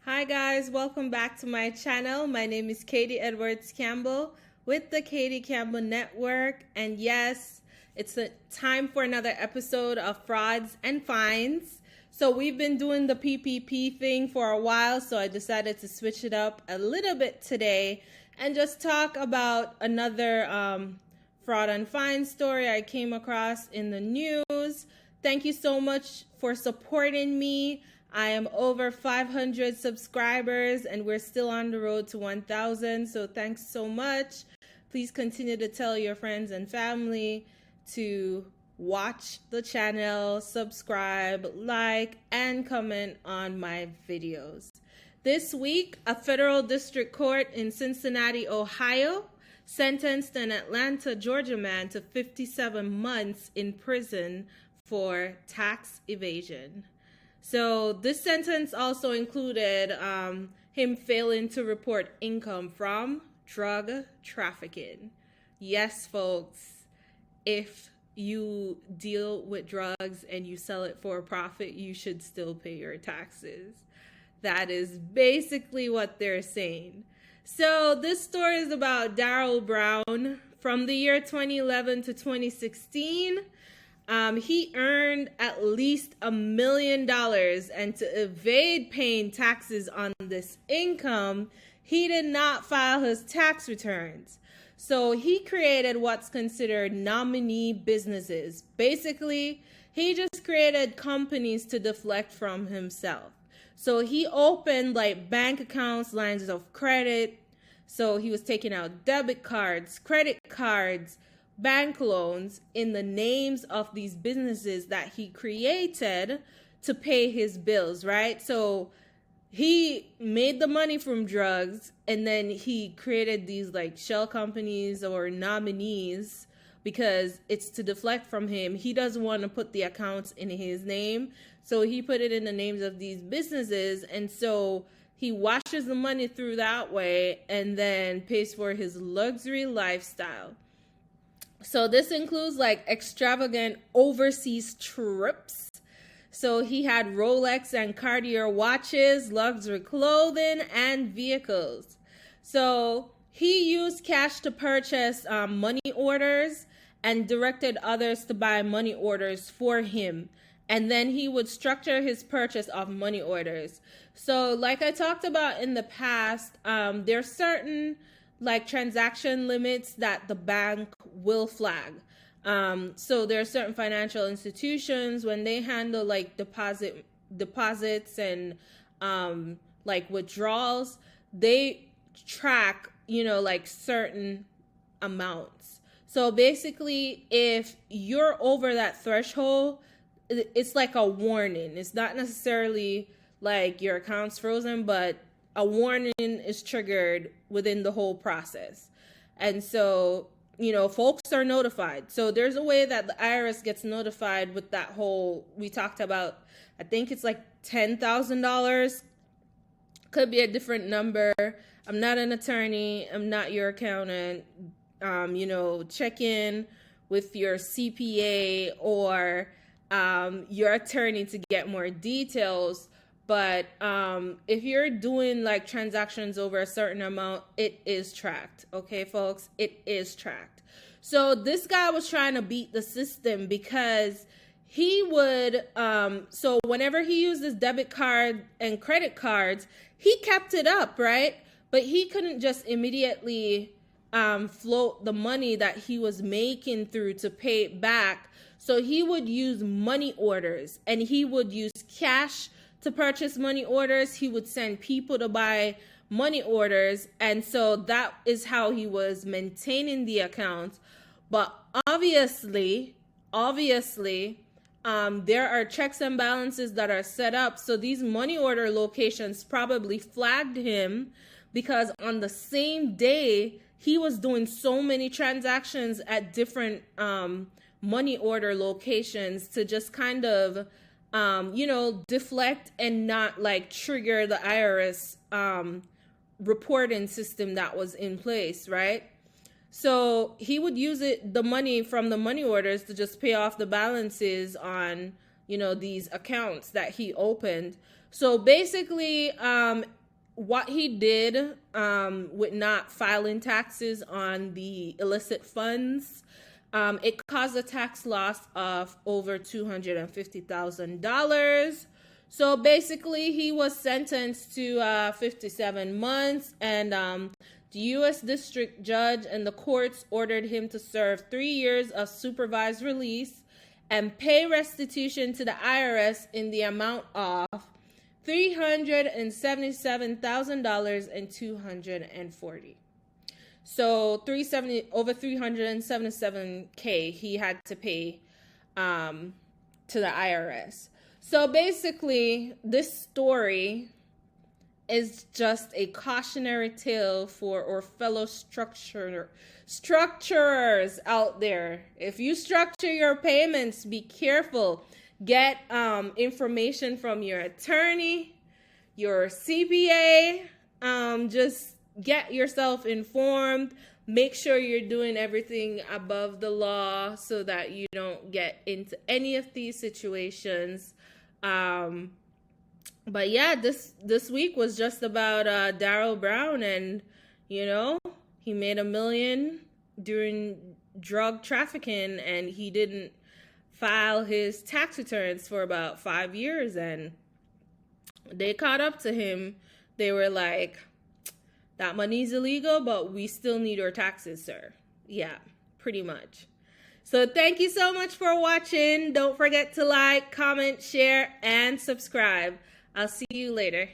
Hi guys, welcome back to my channel. My name is Katie Edwards Campbell with the Katie Campbell Network, and yes, it's time for another episode of Frauds and Fines. So we've been doing the PPP thing for a while, so I decided to switch it up a little bit today and just talk about another fraud and fine story I came across in the news. Thank you so much for supporting me. I am over 500 subscribers and we're still on the road to 1,000. So thanks so much. Please continue to tell your friends and family to watch the channel, subscribe, like, and comment on my videos. This week, a federal district court in Cincinnati, Ohio, sentenced an Atlanta, Georgia man to 57 months in prison for tax evasion. So this sentence also included him failing to report income from drug trafficking. Yes, folks, if you deal with drugs and you sell it for a profit, you should still pay your taxes. That is basically what they're saying. So this story is about Darryl Brown. From the year 2011 to 2016, he earned at least $1 million, and to evade paying taxes on this income, he did not file his tax returns. So he created what's considered nominee businesses. Basically, he just created companies to deflect from himself. So he opened like bank accounts, lines of credit. So he was taking out debit cards, credit cards, bank loans in the names of these businesses that he created to pay his bills, right? So he made the money from drugs and then he created these like shell companies or nominees because it's to deflect from him. He doesn't want to put the accounts in his name, so he put it in the names of these businesses, and so he washes the money through that way and then pays for his luxury lifestyle. So this includes like extravagant overseas trips. So he had Rolex and Cartier watches, luxury clothing, and vehicles. So he used cash to purchase money orders and directed others to buy money orders for him. And then he would structure his purchase of money orders. So like I talked about in the past, there's certain like transaction limits that the bank will flag. So there are certain financial institutions when they handle like deposits and like withdrawals, they track, like certain amounts. So basically, if you're over that threshold, it's like a warning. It's not necessarily like your account's frozen, but a warning is triggered within the whole process. And so, folks are notified. So there's a way that the IRS gets notified with that whole, we talked about, I think it's like $10,000. Could be a different number. I'm not an attorney. I'm not your accountant. Check in with your CPA or your attorney to get more details. But if you're doing like transactions over a certain amount, it is tracked. Okay, folks, it is tracked. So this guy was trying to beat the system because he would, so whenever he used his debit card and credit cards, he kept it up, right? But he couldn't just immediately float the money that he was making through to pay it back. So he would use money orders and he would use cash to purchase money orders. He would send people to buy money orders. And so that is how he was maintaining the account. But obviously, there are checks and balances that are set up. So these money order locations probably flagged him because on the same day, he was doing so many transactions at different money order locations to just kind of deflect and not like trigger the IRS reporting system that was in place, right? So he would use the money from the money orders to just pay off the balances on, these accounts that he opened. So basically, what he did with not filing taxes on the illicit funds, it caused a tax loss of over $250,000. So basically, he was sentenced to 57 months, and the U.S. District Judge and the courts ordered him to serve 3 years of supervised release and pay restitution to the IRS in the amount of $377,240. So over $377K he had to pay to the IRS. So basically, this story is just a cautionary tale for our fellow structurers out there. If you structure your payments, be careful. Get information from your attorney, your CPA. Just get yourself informed. Make sure you're doing everything above the law so that you don't get into any of these situations. But yeah, this week was just about Darryl Brown, and he made $1 million during drug trafficking, and he didn't file his tax returns for about 5 years, and they caught up to him. They were like, that money's illegal, but we still need our taxes, sir. Yeah, pretty much. So thank you so much for watching. Don't forget to like, comment, share, and subscribe. I'll see you later.